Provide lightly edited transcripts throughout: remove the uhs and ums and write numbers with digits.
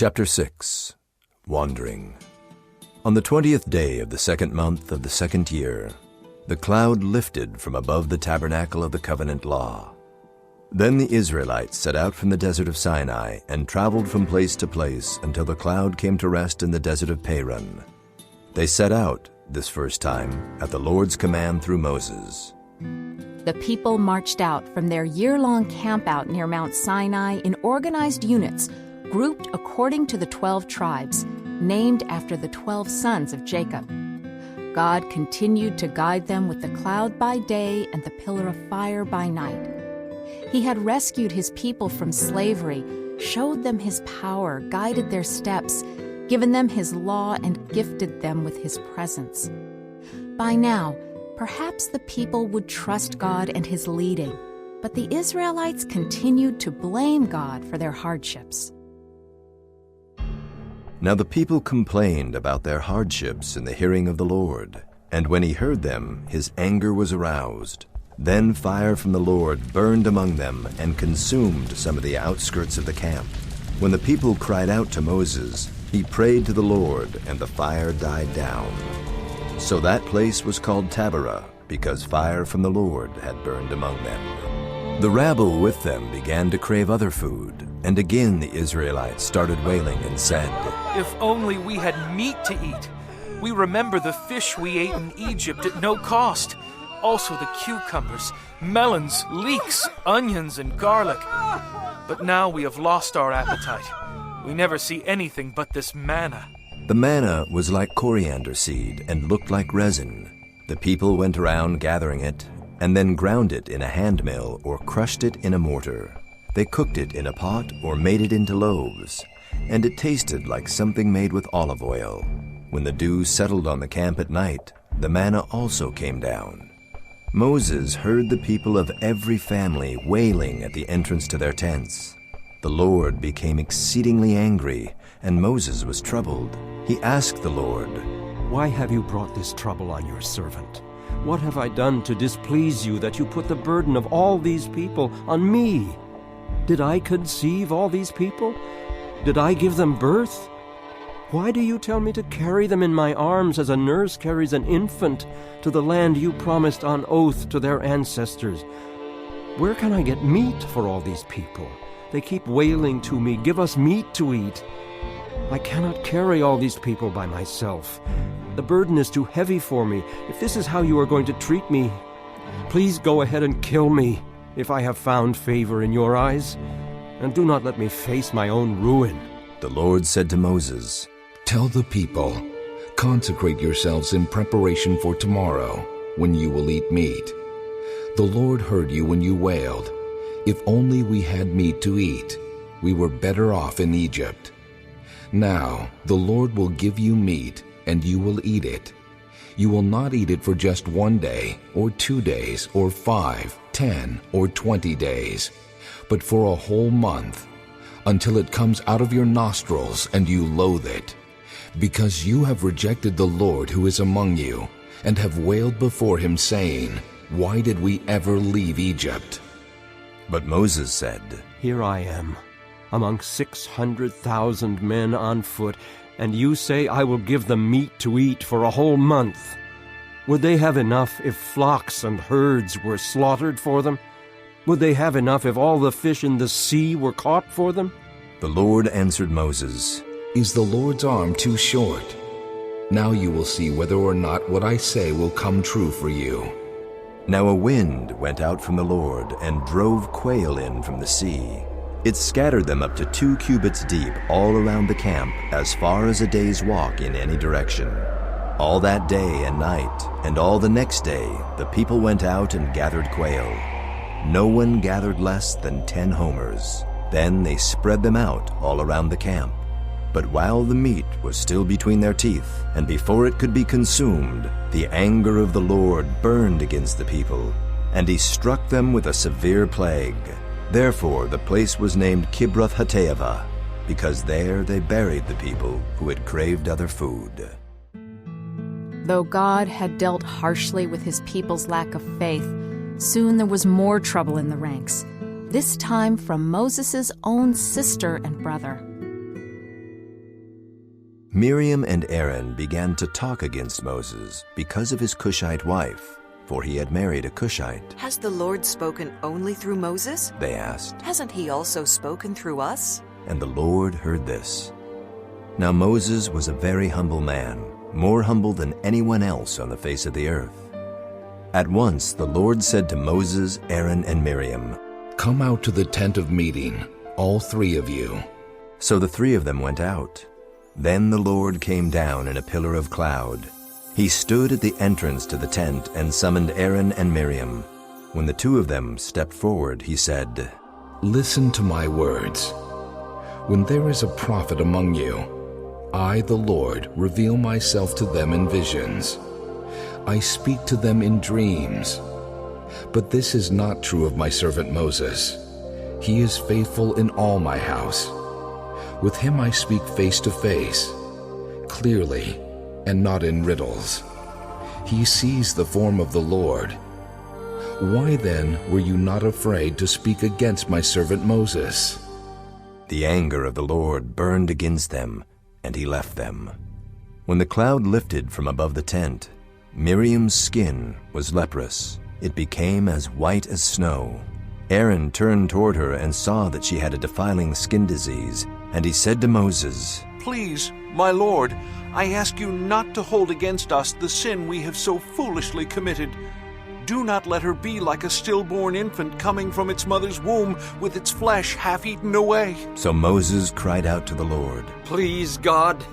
Chapter 6. Wandering. On the 20th day of the 2nd month of the 2nd year, the cloud lifted from above the tabernacle of the covenant law. Then the Israelites set out from the desert of Sinai and traveled from place to place until the cloud came to rest in the desert of Paran. They set out, this first time, at the Lord's command through Moses. The people marched out from their year-long campout near Mount Sinai in organized units, grouped according to the 12 tribes, named after the 12 sons of Jacob. God continued to guide them with the cloud by day and the pillar of fire by night. He had rescued his people from slavery, showed them his power, guided their steps, given them his law, and gifted them with his presence. By now, perhaps the people would trust God and his leading, but the Israelites continued to blame God for their hardships. Now the people complained about their hardships in the hearing of the Lord, and when he heard them, his anger was aroused. Then fire from the Lord burned among them and consumed some of the outskirts of the camp. When the people cried out to Moses, he prayed to the Lord, and the fire died down. So that place was called Taberah, because fire from the Lord had burned among them. The rabble with them began to crave other food, and again the Israelites started wailing and said, "If only we had meat to eat. We remember the fish we ate in Egypt at no cost. Also the cucumbers, melons, leeks, onions, and garlic. But now we have lost our appetite. We never see anything but this manna." The manna was like coriander seed and looked like resin. The people went around gathering it, and then ground it in a hand mill or crushed it in a mortar. They cooked it in a pot or made it into loaves, and it tasted like something made with olive oil. When the dew settled on the camp at night, the manna also came down. Moses heard the people of every family wailing at the entrance to their tents. The Lord became exceedingly angry, and Moses was troubled. He asked the Lord, "Why have you brought this trouble on your servant? What have I done to displease you that you put the burden of all these people on me? Did I conceive all these people? Did I give them birth? Why do you tell me to carry them in my arms as a nurse carries an infant to the land you promised on oath to their ancestors? Where can I get meat for all these people? They keep wailing to me, 'Give us meat to eat.' I cannot carry all these people by myself. The burden is too heavy for me. If this is how you are going to treat me, please go ahead and kill me if I have found favor in your eyes, and do not let me face my own ruin." The Lord said to Moses, "Tell the people, consecrate yourselves in preparation for tomorrow, when you will eat meat. The Lord heard you when you wailed, 'If only we had meat to eat. We were better off in Egypt.' Now the Lord will give you meat, and you will eat it. You will not eat it for just 1 day, or 2 days, or 5, 10, or 20 days, but for a whole month, until it comes out of your nostrils and you loathe it, because you have rejected the Lord who is among you, and have wailed before him, saying, 'Why did we ever leave Egypt?'" But Moses said, "Here I am, among 600,000 men on foot, and you say I will give them meat to eat for a whole month. Would they have enough if flocks and herds were slaughtered for them? Would they have enough if all the fish in the sea were caught for them?" The Lord answered Moses, "Is the Lord's arm too short? Now you will see whether or not what I say will come true for you." Now a wind went out from the Lord and drove quail in from the sea. It scattered them up to 2 cubits deep all around the camp, as far as a day's walk in any direction. All that day and night, and all the next day, the people went out and gathered quail. No one gathered less than 10 homers. Then they spread them out all around the camp. But while the meat was still between their teeth, and before it could be consumed, the anger of the Lord burned against the people, and he struck them with a severe plague. Therefore the place was named Kibroth-Hattaavah, because there they buried the people who had craved other food. Though God had dealt harshly with his people's lack of faith, soon there was more trouble in the ranks, this time from Moses' own sister and brother. Miriam and Aaron began to talk against Moses because of his Cushite wife, for he had married a Cushite. Has the Lord spoken only through Moses? They asked. Hasn't he also spoken through us? And the Lord heard this. Now Moses was a very humble man, more humble than anyone else on the face of the earth. At once the Lord said to Moses, Aaron, and Miriam, "Come out to the tent of meeting, all three of you." So the three of them went out. Then the Lord came down in a pillar of cloud. He stood at the entrance to the tent and summoned Aaron and Miriam. When the two of them stepped forward, he said, "Listen to my words. When there is a prophet among you, I, the Lord, reveal myself to them in visions. I speak to them in dreams. But this is not true of my servant Moses. He is faithful in all my house. With him I speak face to face, clearly, and not in riddles. He sees the form of the Lord. Why then were you not afraid to speak against my servant Moses?" The anger of the Lord burned against them, and he left them. When the cloud lifted from above the tent, Miriam's skin was leprous. It became as white as snow. Aaron turned toward her and saw that she had a defiling skin disease, and he said to Moses, "Please, my Lord, I ask you not to hold against us the sin we have so foolishly committed. Do not let her be like a stillborn infant coming from its mother's womb with its flesh half eaten away." So Moses cried out to the Lord. Please, God,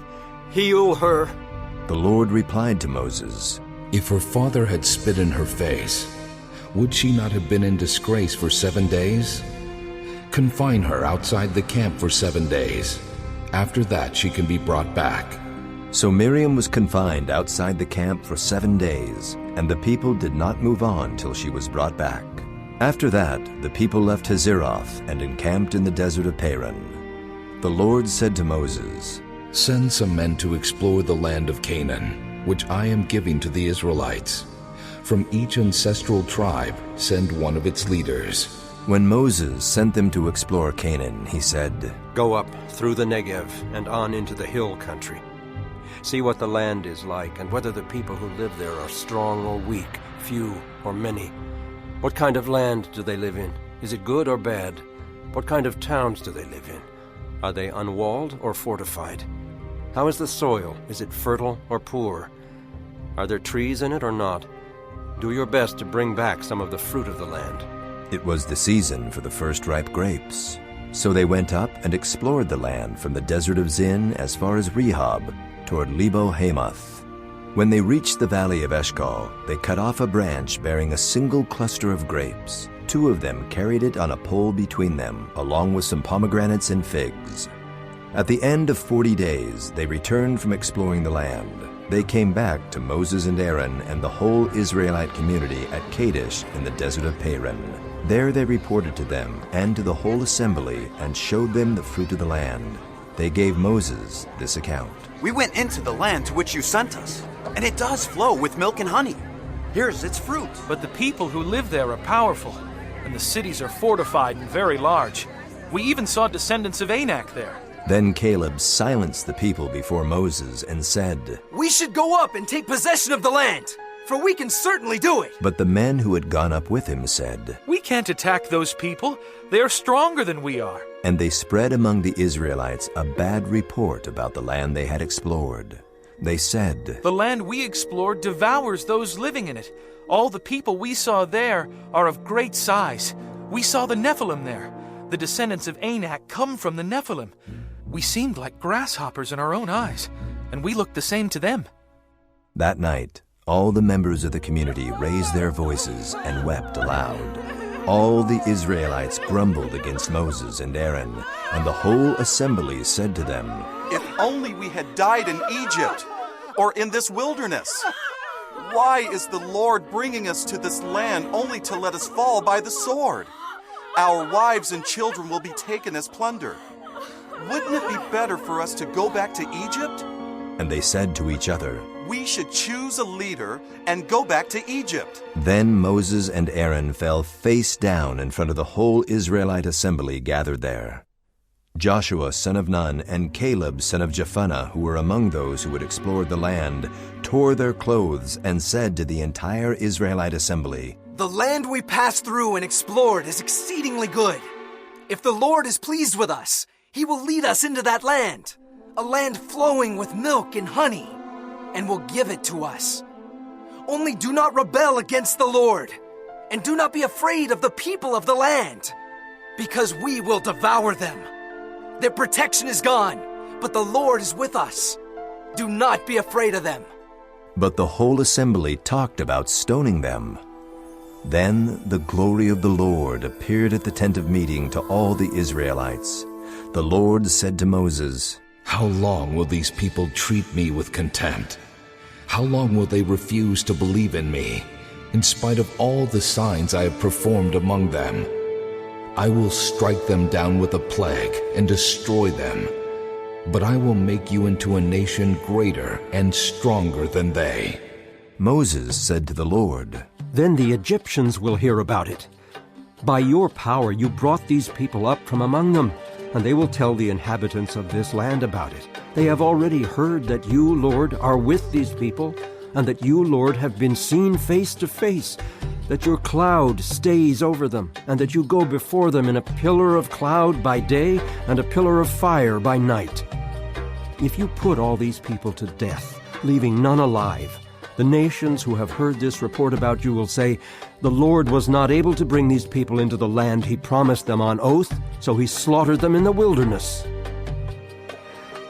heal her. The Lord replied to Moses, If her father had spit in her face, would she not have been in disgrace for 7 days? Confine her outside the camp for 7 days. After that she can be brought back. So Miriam was confined outside the camp for 7 days, and the people did not move on till she was brought back. After that, the people left Hazeroth and encamped in the desert of Paran. The Lord said to Moses, Send some men to explore the land of Canaan, which I am giving to the Israelites. From each ancestral tribe, send one of its leaders. When Moses sent them to explore Canaan, he said, Go up through the Negev and on into the hill country. See what the land is like, and whether the people who live there are strong or weak, few or many. What kind of land do they live in? Is it good or bad? What kind of towns do they live in? Are they unwalled or fortified? How is the soil? Is it fertile or poor? Are there trees in it or not? Do your best to bring back some of the fruit of the land. It was the season for the first ripe grapes. So they went up and explored the land from the desert of Zin as far as Rehob, toward Lebo-Hamath. When they reached the valley of Eshcol, they cut off a branch bearing a single cluster of grapes. 2 of them carried it on a pole between them, along with some pomegranates and figs. At the end of 40 days, they returned from exploring the land. They came back to Moses and Aaron and the whole Israelite community at Kadesh in the desert of Paran. There they reported to them and to the whole assembly and showed them the fruit of the land. They gave Moses this account. We went into the land to which you sent us, and it does flow with milk and honey. Here's its fruit. But the people who live there are powerful, and the cities are fortified and very large. We even saw descendants of Anak there. Then Caleb silenced the people before Moses and said, We should go up and take possession of the land, for we can certainly do it. But the men who had gone up with him said, We can't attack those people. They are stronger than we are. And they spread among the Israelites a bad report about the land they had explored. They said, The land we explored devours those living in it. All the people we saw there are of great size. We saw the Nephilim there. The descendants of Anak come from the Nephilim. We seemed like grasshoppers in our own eyes, and we looked the same to them. That night, all the members of the community raised their voices and wept aloud. All the Israelites grumbled against Moses and Aaron, and the whole assembly said to them, If only we had died in Egypt, or in this wilderness. Why is the Lord bringing us to this land only to let us fall by the sword? Our wives and children will be taken as plunder. Wouldn't it be better for us to go back to Egypt? And they said to each other, We should choose a leader and go back to Egypt. Then Moses and Aaron fell face down in front of the whole Israelite assembly gathered there. Joshua son of Nun and Caleb son of Jephunneh, who were among those who had explored the land, tore their clothes and said to the entire Israelite assembly, "The land we passed through and explored is exceedingly good. If the Lord is pleased with us, He will lead us into that land, a land flowing with milk and honey, and will give it to us. Only do not rebel against the Lord, and do not be afraid of the people of the land, because we will devour them. Their protection is gone, but the Lord is with us. Do not be afraid of them." But the whole assembly talked about stoning them. Then the glory of the Lord appeared at the tent of meeting to all the Israelites. The Lord said to Moses, "How long will these people treat me with contempt? How long will they refuse to believe in me, in spite of all the signs I have performed among them? I will strike them down with a plague and destroy them, but I will make you into a nation greater and stronger than they." Moses said to the Lord, "Then the Egyptians will hear about it. By your power you brought these people up from among them, and they will tell the inhabitants of this land about it. They have already heard that you, Lord, are with these people, and that you, Lord, have been seen face to face, that your cloud stays over them, and that you go before them in a pillar of cloud by day and a pillar of fire by night. If you put all these people to death, leaving none alive, the nations who have heard this report about you will say, 'The Lord was not able to bring these people into the land He promised them on oath, so He slaughtered them in the wilderness.'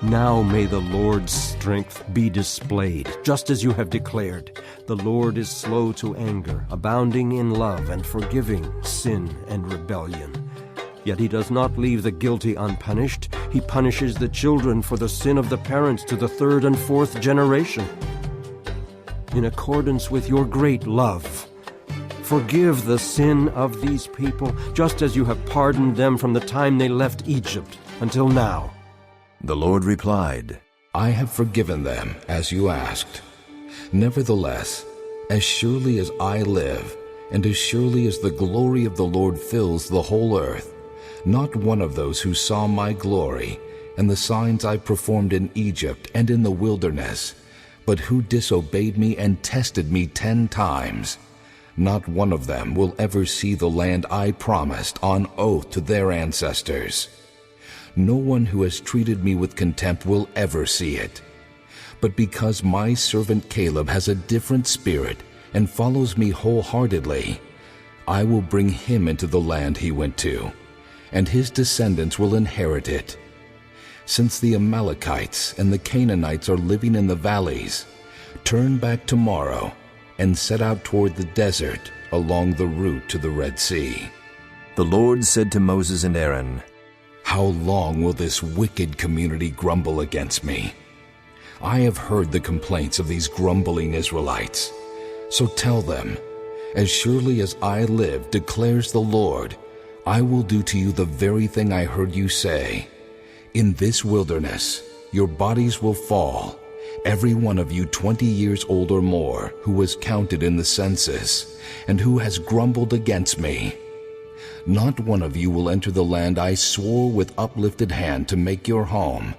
Now may the Lord's strength be displayed, just as you have declared. The Lord is slow to anger, abounding in love, and forgiving sin and rebellion. Yet He does not leave the guilty unpunished. He punishes the children for the sin of the parents to the third and fourth generation. In accordance with your great love, forgive the sin of these people, just as you have pardoned them from the time they left Egypt until now." The Lord replied, "I have forgiven them, as you asked. Nevertheless, as surely as I live, and as surely as the glory of the Lord fills the whole earth, not one of those who saw my glory and the signs I performed in Egypt and in the wilderness, but who disobeyed me and tested me 10 times, not one of them will ever see the land I promised on oath to their ancestors. No one who has treated me with contempt will ever see it. But because my servant Caleb has a different spirit and follows me wholeheartedly, I will bring him into the land he went to, and his descendants will inherit it. Since the Amalekites and the Canaanites are living in the valleys, turn back tomorrow and set out toward the desert along the route to the Red Sea." The Lord said to Moses and Aaron, "How long will this wicked community grumble against me? I have heard the complaints of these grumbling Israelites. So tell them, as surely as I live, declares the Lord, I will do to you the very thing I heard you say. In this wilderness, your bodies will fall, every one of you 20 years old or more, who was counted in the census, and who has grumbled against me. Not one of you will enter the land I swore with uplifted hand to make your home,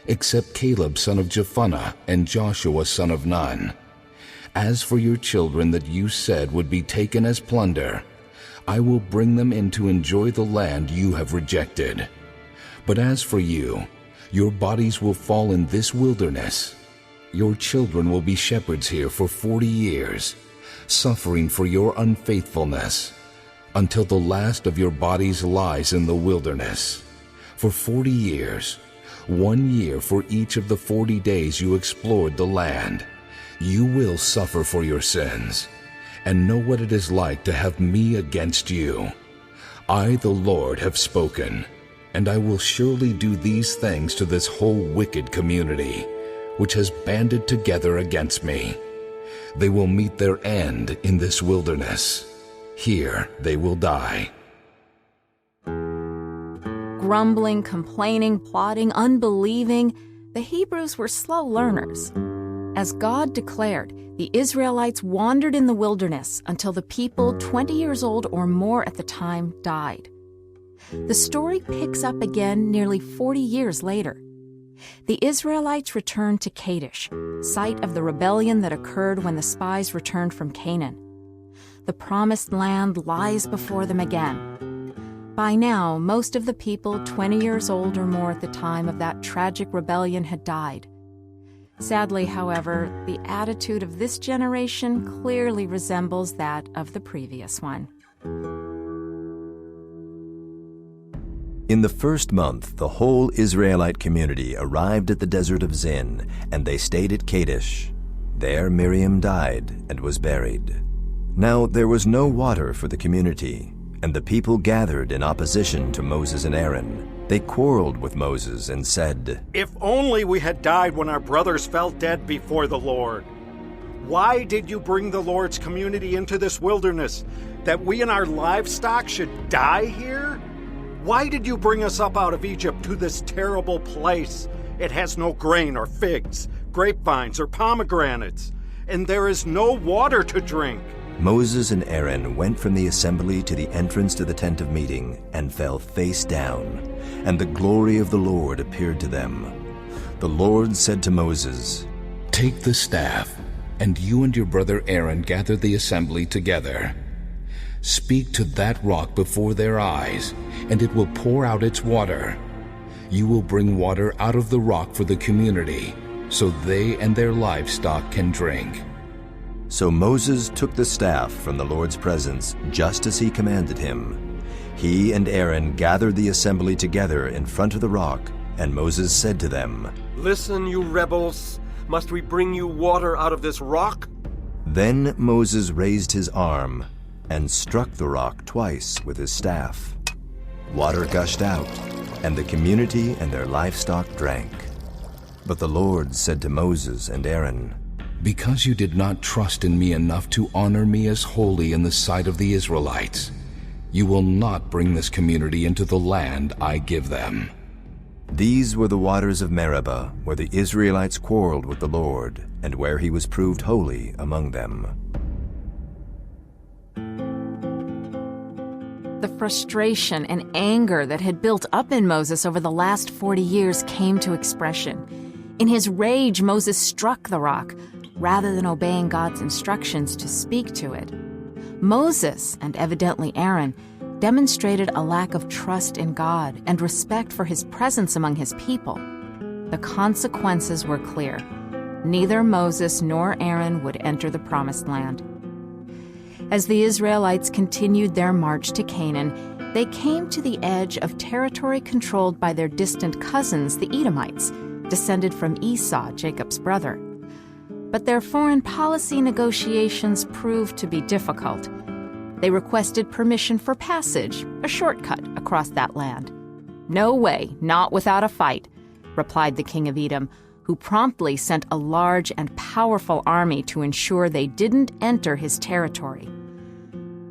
except Caleb son of Jephunneh and Joshua son of Nun. As for your children that you said would be taken as plunder, I will bring them in to enjoy the land you have rejected. But as for you, your bodies will fall in this wilderness. Your children will be shepherds here for 40 years, suffering for your unfaithfulness, until the last of your bodies lies in the wilderness. For 40 years, 1 year for each of the 40 days you explored the land, you will suffer for your sins, and know what it is like to have me against you. I, the Lord, have spoken, and I will surely do these things to this whole wicked community, which has banded together against me. They will meet their end in this wilderness. Here they will die." Grumbling, complaining, plotting, unbelieving, the Hebrews were slow learners. As God declared, the Israelites wandered in the wilderness until the people 20 years old or more at the time died. The story picks up again nearly 40 years later. The Israelites returned to Kadesh, site of the rebellion that occurred when the spies returned from Canaan. The promised land lies before them again. By now, most of the people 20 years old or more at the time of that tragic rebellion had died. Sadly, however, the attitude of this generation clearly resembles that of the previous one. In the first month, the whole Israelite community arrived at the desert of Zin, and they stayed at Kadesh. There Miriam died and was buried. Now there was no water for the community, and the people gathered in opposition to Moses and Aaron. They quarreled with Moses and said, "If only we had died when our brothers fell dead before the Lord. Why did you bring the Lord's community into this wilderness, that we and our livestock should die here? Why did you bring us up out of Egypt to this terrible place? It has no grain or figs, grapevines or pomegranates, and there is no water to drink." Moses and Aaron went from the assembly to the entrance to the tent of meeting and fell face down, and the glory of the Lord appeared to them. The Lord said to Moses, "Take the staff, and you and your brother Aaron gather the assembly together. Speak to that rock before their eyes, and it will pour out its water. You will bring water out of the rock for the community, so they and their livestock can drink." So Moses took the staff from the Lord's presence, just as he commanded him. He and Aaron gathered the assembly together in front of the rock, and Moses said to them, "Listen, you rebels. Must we bring you water out of this rock?" Then Moses raised his arm and struck the rock twice with his staff. Water gushed out, and the community and their livestock drank. But the Lord said to Moses and Aaron, "Because you did not trust in me enough to honor me as holy in the sight of the Israelites, you will not bring this community into the land I give them." These were the waters of Meribah, where the Israelites quarreled with the Lord, and where he was proved holy among them. The frustration and anger that had built up in Moses over the last 40 years came to expression. In his rage, Moses struck the rock, rather than obeying God's instructions to speak to it. Moses, and evidently Aaron, demonstrated a lack of trust in God and respect for his presence among his people. The consequences were clear. Neither Moses nor Aaron would enter the Promised Land. As the Israelites continued their march to Canaan, they came to the edge of territory controlled by their distant cousins, the Edomites, descended from Esau, Jacob's brother. But their foreign policy negotiations proved to be difficult. They requested permission for passage, a shortcut across that land. "No way, not without a fight," replied the king of Edom, who promptly sent a large and powerful army to ensure they didn't enter his territory.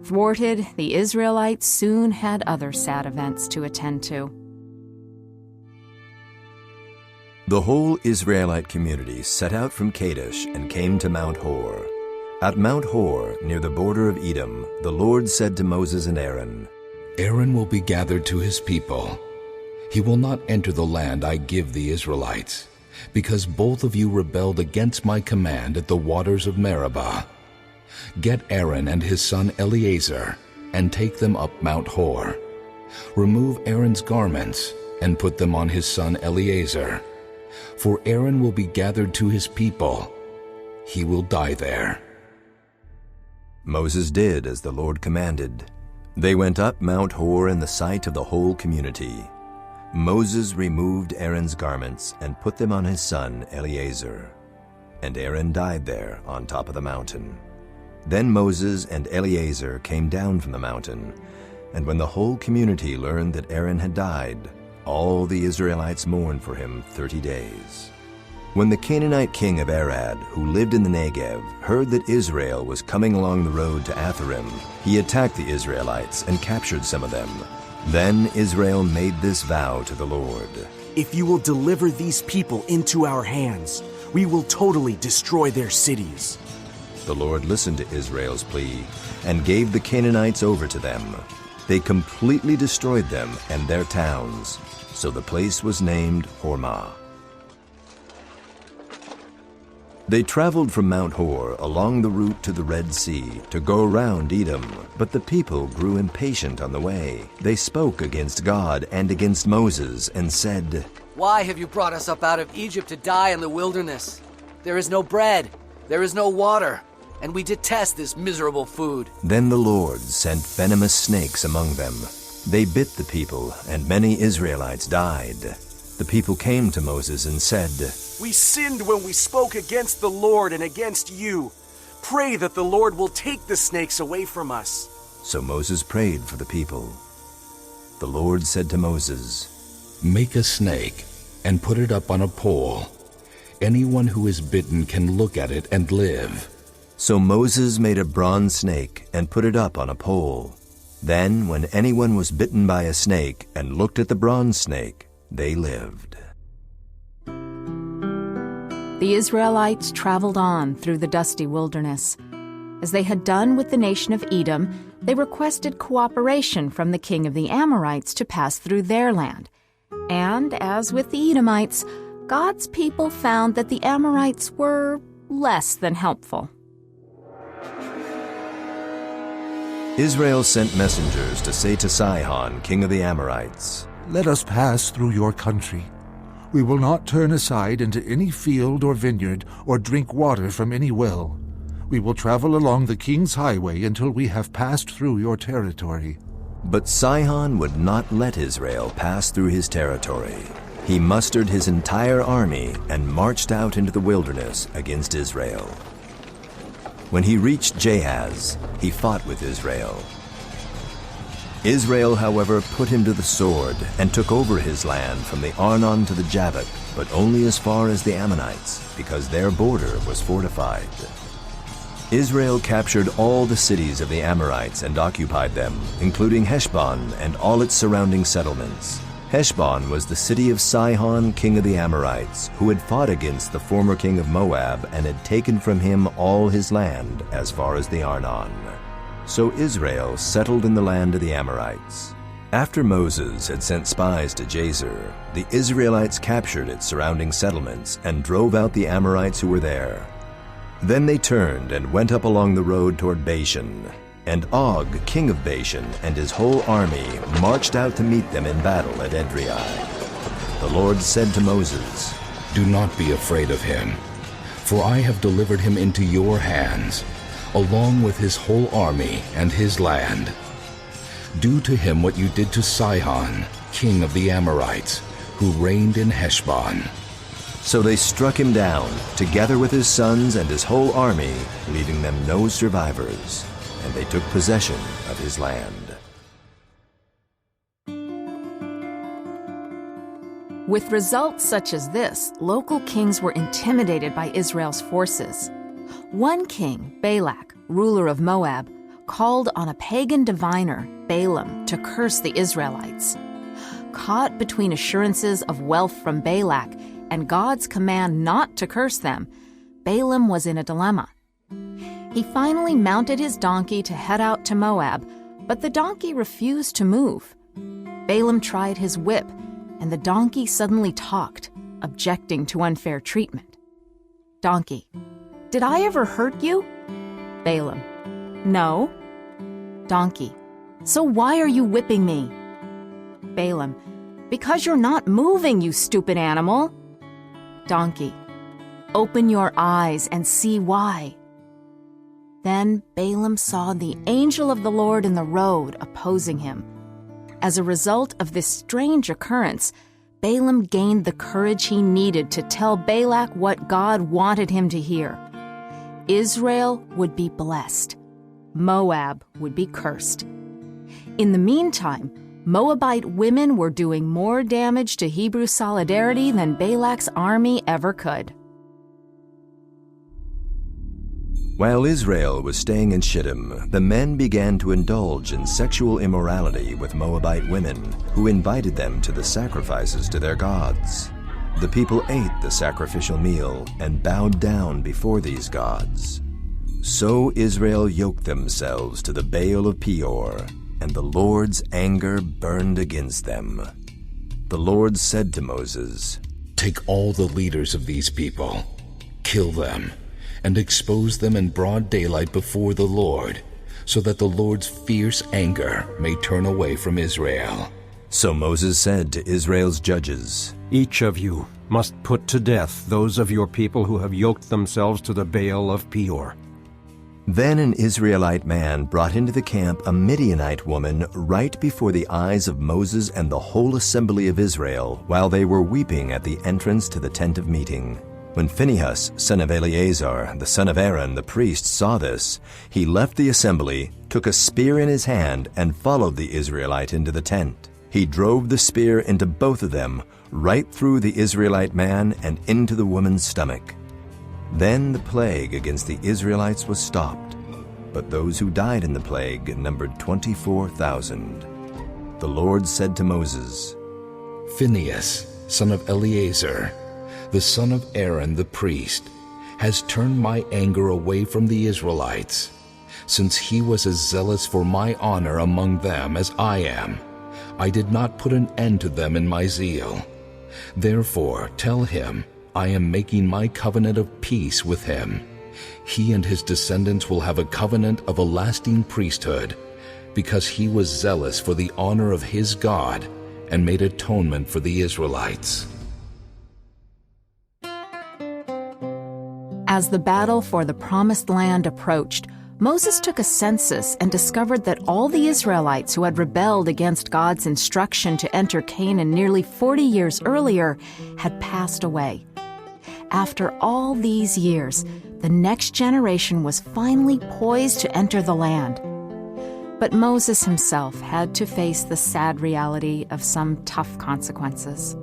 Thwarted, the Israelites soon had other sad events to attend to. The whole Israelite community set out from Kadesh and came to Mount Hor. At Mount Hor, near the border of Edom, the Lord said to Moses and Aaron, "Aaron will be gathered to his people. He will not enter the land I give the Israelites, because both of you rebelled against my command at the waters of Meribah. Get Aaron and his son Eleazar and take them up Mount Hor. Remove Aaron's garments and put them on his son Eleazar. For Aaron will be gathered to his people. He will die there." Moses did as the Lord commanded. They went up Mount Hor in the sight of the whole community. Moses removed Aaron's garments and put them on his son Eleazar. And Aaron died there on top of the mountain. Then Moses and Eleazar came down from the mountain, and when the whole community learned that Aaron had died, all the Israelites mourned for him 30 days. When the Canaanite king of Arad, who lived in the Negev, heard that Israel was coming along the road to Atharim, he attacked the Israelites and captured some of them. Then Israel made this vow to the Lord, "If you will deliver these people into our hands, we will totally destroy their cities." The Lord listened to Israel's plea and gave the Canaanites over to them. They completely destroyed them and their towns, so the place was named Hormah. They traveled from Mount Hor along the route to the Red Sea to go around Edom, but the people grew impatient on the way. They spoke against God and against Moses and said, "Why have you brought us up out of Egypt to die in the wilderness? There is no bread, there is no water, and we detest this miserable food." Then the Lord sent venomous snakes among them. They bit the people, and many Israelites died. The people came to Moses and said, "We sinned when we spoke against the Lord and against you. Pray that the Lord will take the snakes away from us." So Moses prayed for the people. The Lord said to Moses, "Make a snake and put it up on a pole. Anyone who is bitten can look at it and live." So Moses made a bronze snake and put it up on a pole. Then, when anyone was bitten by a snake and looked at the bronze snake, they lived. The Israelites traveled on through the dusty wilderness. As they had done with the nation of Edom, they requested cooperation from the king of the Amorites to pass through their land. And as with the Edomites, God's people found that the Amorites were less than helpful. Israel sent messengers to say to Sihon, king of the Amorites, "Let us pass through your country. We will not turn aside into any field or vineyard or drink water from any well. We will travel along the king's highway until we have passed through your territory." But Sihon would not let Israel pass through his territory. He mustered his entire army and marched out into the wilderness against Israel. When he reached Jahaz, he fought with Israel. Israel, however, put him to the sword and took over his land from the Arnon to the Jabbok, but only as far as the Ammonites, because their border was fortified. Israel captured all the cities of the Amorites and occupied them, including Heshbon and all its surrounding settlements. Heshbon was the city of Sihon, king of the Amorites, who had fought against the former king of Moab and had taken from him all his land as far as the Arnon. So Israel settled in the land of the Amorites. After Moses had sent spies to Jazer, the Israelites captured its surrounding settlements and drove out the Amorites who were there. Then they turned and went up along the road toward Bashan. And Og, king of Bashan, and his whole army marched out to meet them in battle at Edrei. The Lord said to Moses, "Do not be afraid of him, for I have delivered him into your hands, along with his whole army and his land. Do to him what you did to Sihon, king of the Amorites, who reigned in Heshbon." So they struck him down, together with his sons and his whole army, leaving them no survivors, and they took possession of his land. With results such as this, local kings were intimidated by Israel's forces. One king, Balak, ruler of Moab, called on a pagan diviner, Balaam, to curse the Israelites. Caught between assurances of wealth from Balak and God's command not to curse them, Balaam was in a dilemma. He finally mounted his donkey to head out to Moab, but the donkey refused to move. Balaam tried his whip, and the donkey suddenly talked, objecting to unfair treatment. Donkey: "Did I ever hurt you?" Balaam: "No." Donkey: "So why are you whipping me?" Balaam: "Because you're not moving, you stupid animal." Donkey: "Open your eyes and see why." Then Balaam saw the angel of the Lord in the road opposing him. As a result of this strange occurrence, Balaam gained the courage he needed to tell Balak what God wanted him to hear. Israel would be blessed. Moab would be cursed. In the meantime, Moabite women were doing more damage to Hebrew solidarity than Balak's army ever could. While Israel was staying in Shittim, the men began to indulge in sexual immorality with Moabite women, who invited them to the sacrifices to their gods. The people ate the sacrificial meal and bowed down before these gods. So Israel yoked themselves to the Baal of Peor, and the Lord's anger burned against them. The Lord said to Moses, "Take all the leaders of these people, kill them, and expose them in broad daylight before the Lord, so that the Lord's fierce anger may turn away from Israel." So Moses said to Israel's judges, "Each of you must put to death those of your people who have yoked themselves to the Baal of Peor." Then an Israelite man brought into the camp a Midianite woman right before the eyes of Moses and the whole assembly of Israel, while they were weeping at the entrance to the tent of meeting. When Phinehas, son of Eleazar, the son of Aaron, the priest, saw this, he left the assembly, took a spear in his hand, and followed the Israelite into the tent. He drove the spear into both of them, right through the Israelite man and into the woman's stomach. Then the plague against the Israelites was stopped, but those who died in the plague numbered 24,000. The Lord said to Moses, "Phinehas, son of Eleazar, the son of Aaron the priest, has turned my anger away from the Israelites, since he was as zealous for my honor among them as I am. I did not put an end to them in my zeal. Therefore tell him, I am making my covenant of peace with him. He and his descendants will have a covenant of a lasting priesthood, because he was zealous for the honor of his God and made atonement for the Israelites." As the battle for the Promised Land approached, Moses took a census and discovered that all the Israelites who had rebelled against God's instruction to enter Canaan nearly 40 years earlier had passed away. After all these years, the next generation was finally poised to enter the land. But Moses himself had to face the sad reality of some tough consequences.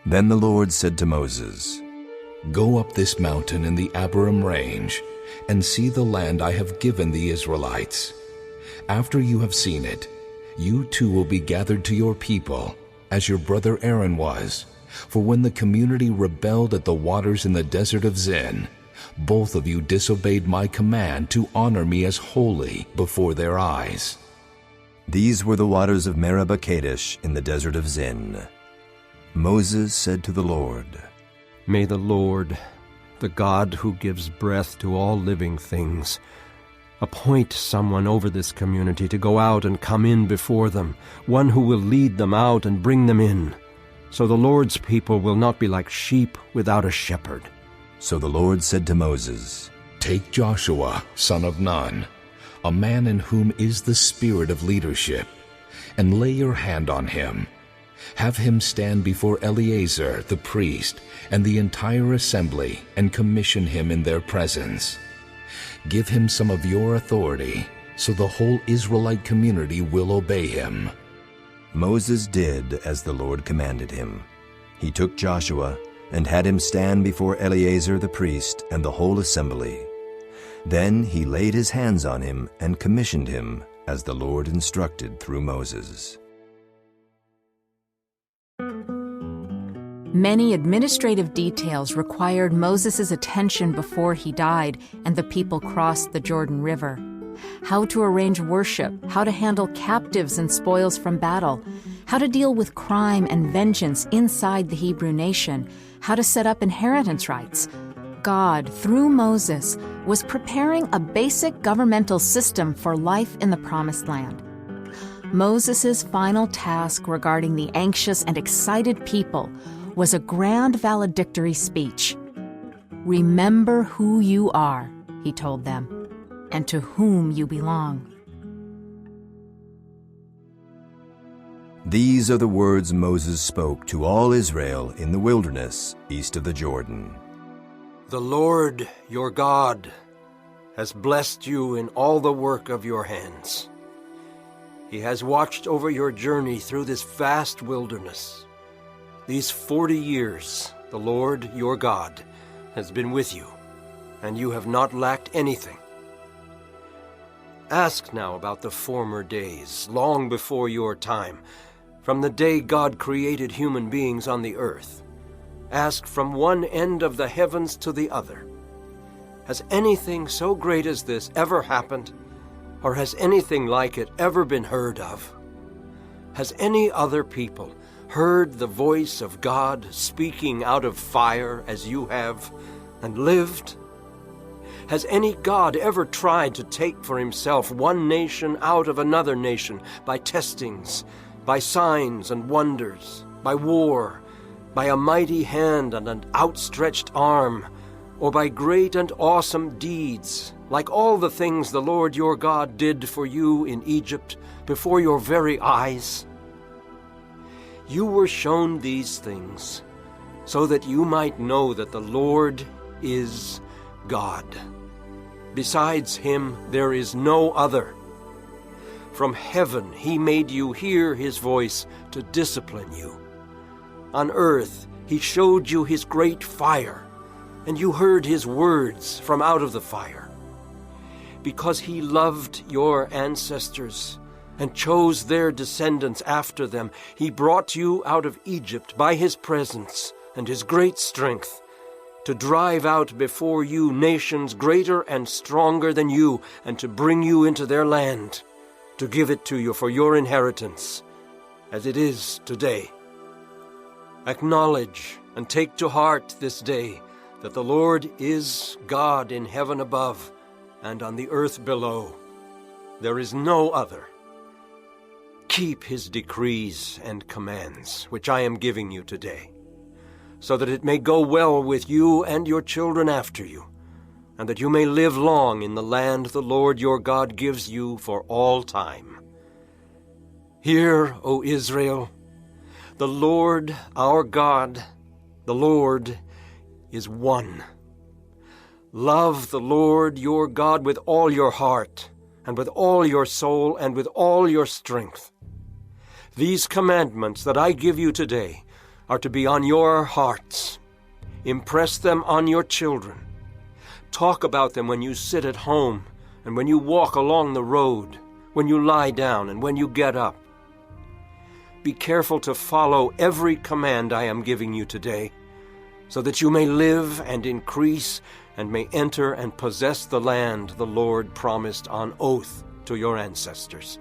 Then the Lord said to Moses, "Go up this mountain in the Abarim range, and see the land I have given the Israelites. After you have seen it, you too will be gathered to your people, as your brother Aaron was. For when the community rebelled at the waters in the desert of Zin, both of you disobeyed my command to honor me as holy before their eyes." These were the waters of Meribah Kadesh in the desert of Zin. Moses said to the Lord, "May the Lord, the God who gives breath to all living things, appoint someone over this community to go out and come in before them, one who will lead them out and bring them in, so the Lord's people will not be like sheep without a shepherd." So the Lord said to Moses, "Take Joshua, son of Nun, a man in whom is the spirit of leadership, and lay your hand on him. Have him stand before Eleazar the priest and the entire assembly and commission him in their presence. Give him some of your authority, so the whole Israelite community will obey him." Moses did as the Lord commanded him. He took Joshua and had him stand before Eleazar the priest and the whole assembly. Then he laid his hands on him and commissioned him as the Lord instructed through Moses. Many administrative details required Moses' attention before he died and the people crossed the Jordan River. How to arrange worship, how to handle captives and spoils from battle, how to deal with crime and vengeance inside the Hebrew nation, how to set up inheritance rights. God, through Moses, was preparing a basic governmental system for life in the Promised Land. Moses' final task regarding the anxious and excited people was a grand valedictory speech. "Remember who you are," he told them, "and to whom you belong." These are the words Moses spoke to all Israel in the wilderness east of the Jordan. "The Lord, your God, has blessed you in all the work of your hands. He has watched over your journey through this vast wilderness. These 40 years, the Lord, your God, has been with you, and you have not lacked anything. Ask now about the former days, long before your time, from the day God created human beings on the earth. Ask from one end of the heavens to the other. Has anything so great as this ever happened? Or has anything like it ever been heard of? Has any other people heard the voice of God speaking out of fire as you have, and lived? Has any God ever tried to take for himself one nation out of another nation by testings, by signs and wonders, by war, by a mighty hand and an outstretched arm, or by great and awesome deeds, like all the things the Lord your God did for you in Egypt before your very eyes? You were shown these things so that you might know that the Lord is God. Besides him there is no other. From heaven he made you hear his voice to discipline you. On earth he showed you his great fire, and you heard his words from out of the fire. Because he loved your ancestors and chose their descendants after them, he brought you out of Egypt by his presence and his great strength, to drive out before you nations greater and stronger than you, and to bring you into their land, to give it to you for your inheritance, as it is today. Acknowledge and take to heart this day that the Lord is God in heaven above and on the earth below. There is no other. Keep his decrees and commands, which I am giving you today, so that it may go well with you and your children after you, and that you may live long in the land the Lord your God gives you for all time. Hear, O Israel, the Lord our God, the Lord is one. Love the Lord your God with all your heart, and with all your soul, and with all your strength. These commandments that I give you today are to be on your hearts. Impress them on your children. Talk about them when you sit at home, and when you walk along the road, when you lie down, and when you get up. Be careful to follow every command I am giving you today, so that you may live and increase, and may enter and possess the land the Lord promised on oath to your ancestors.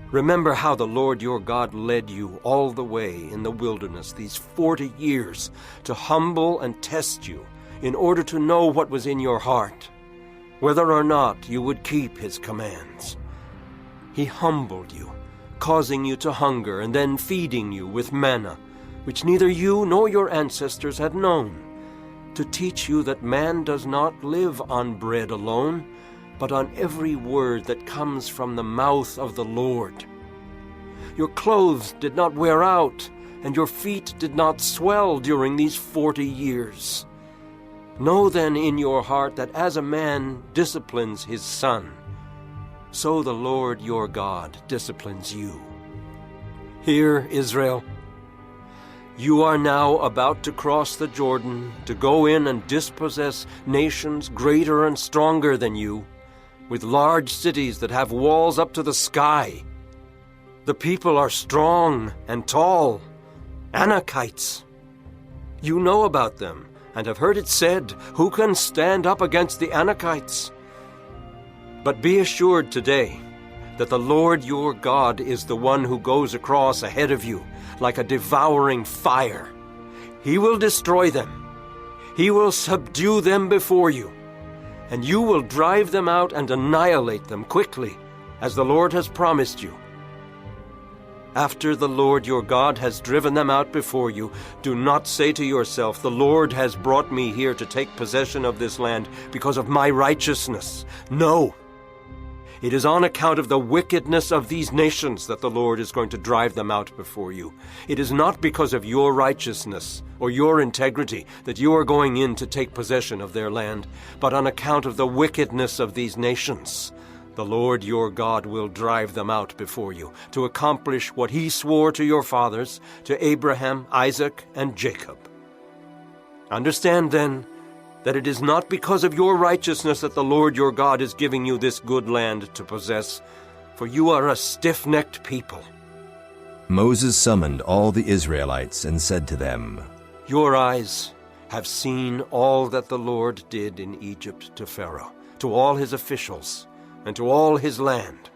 Remember how the Lord your God led you all the way in the wilderness these 40 years to humble and test you in order to know what was in your heart, whether or not you would keep his commands. He humbled you, causing you to hunger and then feeding you with manna, which neither you nor your ancestors had known, to teach you that man does not live on bread alone, but on every word that comes from the mouth of the Lord. Your clothes did not wear out, and your feet did not swell during these 40 years. Know then in your heart that as a man disciplines his son, so the Lord your God disciplines you. Hear, Israel, you are now about to cross the Jordan to go in and dispossess nations greater and stronger than you, with large cities that have walls up to the sky. The people are strong and tall, Anakites. You know about them and have heard it said, who can stand up against the Anakites? But be assured today that the Lord your God is the one who goes across ahead of you like a devouring fire. He will destroy them. He will subdue them before you, and you will drive them out and annihilate them quickly, as the Lord has promised you. After the Lord your God has driven them out before you, do not say to yourself, the Lord has brought me here to take possession of this land because of my righteousness. No. It is on account of the wickedness of these nations that the Lord is going to drive them out before you. It is not because of your righteousness or your integrity that you are going in to take possession of their land, but on account of the wickedness of these nations. The Lord your God will drive them out before you to accomplish what he swore to your fathers, to Abraham, Isaac, and Jacob. Understand then that it is not because of your righteousness that the Lord your God is giving you this good land to possess, for you are a stiff-necked people. Moses summoned all the Israelites and said to them, Your eyes have seen all that the Lord did in Egypt to Pharaoh, to all his officials, and to all his land.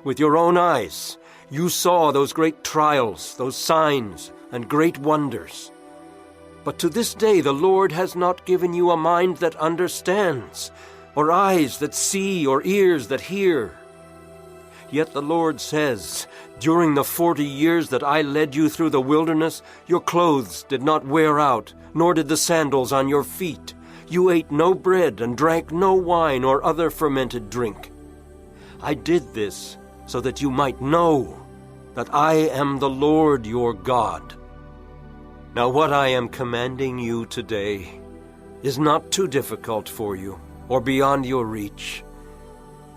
With your own eyes, you saw those great trials, those signs, and great wonders. But to this day the Lord has not given you a mind that understands, or eyes that see, or ears that hear. Yet the Lord says, during the 40 years that I led you through the wilderness, your clothes did not wear out, nor did the sandals on your feet. You ate no bread and drank no wine or other fermented drink. I did this so that you might know that I am the Lord your God. Now what I am commanding you today is not too difficult for you or beyond your reach.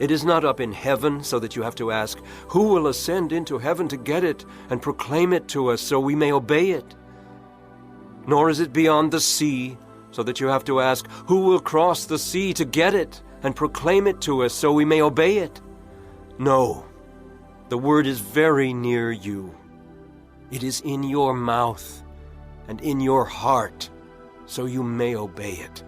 It is not up in heaven so that you have to ask, who will ascend into heaven to get it and proclaim it to us so we may obey it? Nor is it beyond the sea so that you have to ask, who will cross the sea to get it and proclaim it to us so we may obey it? No, the word is very near you. It is in your mouth and in your heart, so you may obey it.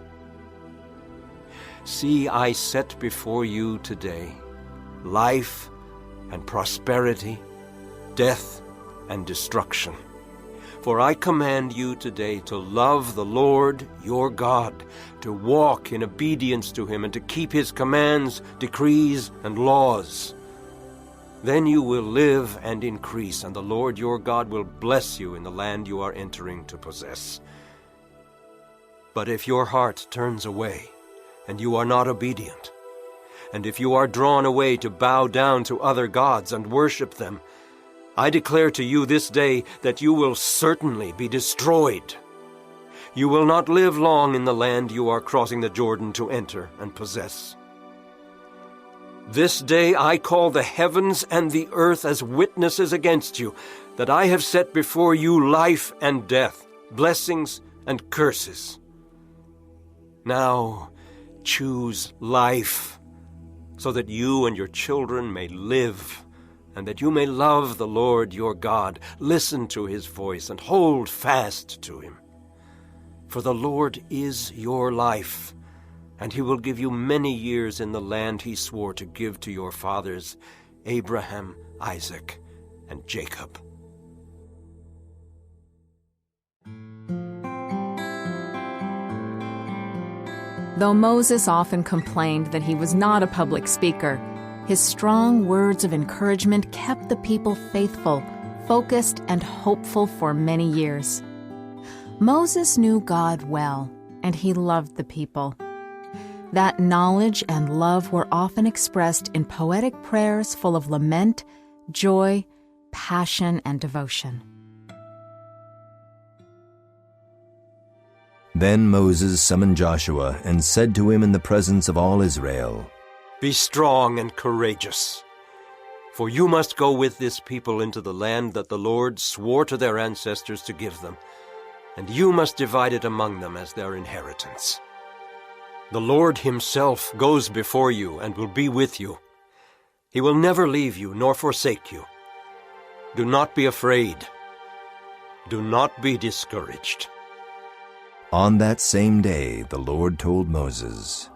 See, I set before you today life and prosperity, death and destruction. For I command you today to love the Lord your God, to walk in obedience to him, and to keep his commands, decrees, and laws. Then you will live and increase, and the Lord your God will bless you in the land you are entering to possess. But if your heart turns away, and you are not obedient, and if you are drawn away to bow down to other gods and worship them, I declare to you this day that you will certainly be destroyed. You will not live long in the land you are crossing the Jordan to enter and possess. This day I call the heavens and the earth as witnesses against you, that I have set before you life and death, blessings and curses. Now choose life, so that you and your children may live, and that you may love the Lord your God, listen to his voice, and hold fast to him. For the Lord is your life, and he will give you many years in the land he swore to give to your fathers, Abraham, Isaac, and Jacob. Though Moses often complained that he was not a public speaker, his strong words of encouragement kept the people faithful, focused, and hopeful for many years. Moses knew God well, and he loved the people. That knowledge and love were often expressed in poetic prayers full of lament, joy, passion, and devotion. Then Moses summoned Joshua and said to him in the presence of all Israel, Be strong and courageous, for you must go with this people into the land that the Lord swore to their ancestors to give them, and you must divide it among them as their inheritance. The Lord himself goes before you and will be with you. He will never leave you nor forsake you. Do not be afraid. Do not be discouraged. On that same day the Lord told Moses,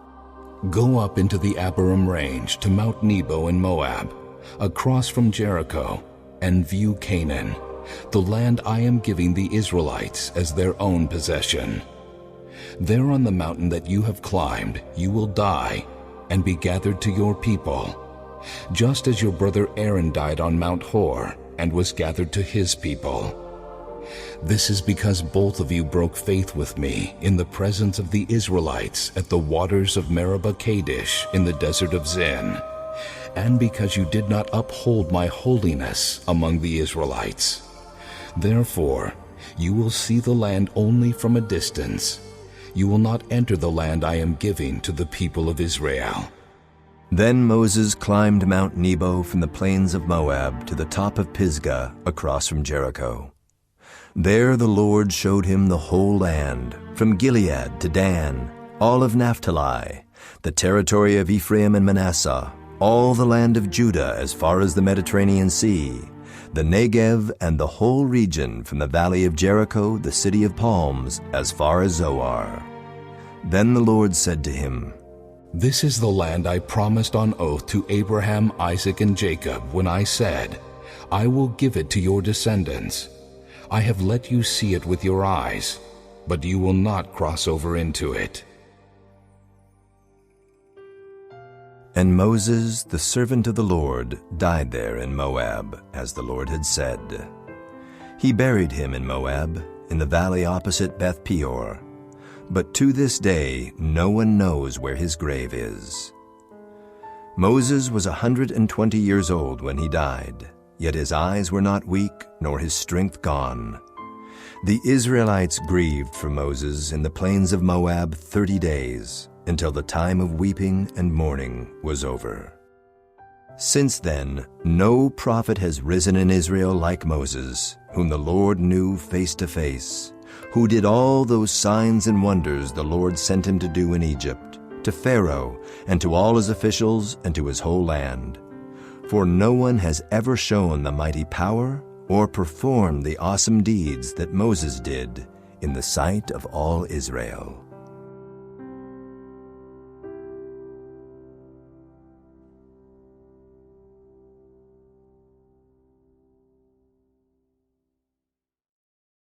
Go up into the Abarim range to Mount Nebo in Moab, across from Jericho, and view Canaan, the land I am giving the Israelites as their own possession. There on the mountain that you have climbed, you will die and be gathered to your people, just as your brother Aaron died on Mount Hor and was gathered to his people. This is because both of you broke faith with me in the presence of the Israelites at the waters of Meribah Kadesh in the desert of Zin, and because you did not uphold my holiness among the Israelites. Therefore, you will see the land only from a distance. You will not enter the land I am giving to the people of Israel. Then Moses climbed Mount Nebo from the plains of Moab to the top of Pisgah across from Jericho. There the Lord showed him the whole land, from Gilead to Dan, all of Naphtali, the territory of Ephraim and Manasseh, all the land of Judah as far as the Mediterranean Sea, the Negev and the whole region from the valley of Jericho, the city of palms, as far as Zoar. Then the Lord said to him, This is the land I promised on oath to Abraham, Isaac, and Jacob when I said, I will give it to your descendants. I have let you see it with your eyes, but you will not cross over into it. And Moses, the servant of the Lord, died there in Moab, as the Lord had said. He buried him in Moab, in the valley opposite Beth Peor. But to this day no one knows where his grave is. Moses was 120 years old when he died, yet his eyes were not weak, nor his strength gone. The Israelites grieved for Moses in the plains of Moab 30 days, until the time of weeping and mourning was over. Since then, no prophet has risen in Israel like Moses, whom the Lord knew face to face, who did all those signs and wonders the Lord sent him to do in Egypt, to Pharaoh, and to all his officials, and to his whole land. For no one has ever shown the mighty power or performed the awesome deeds that Moses did in the sight of all Israel.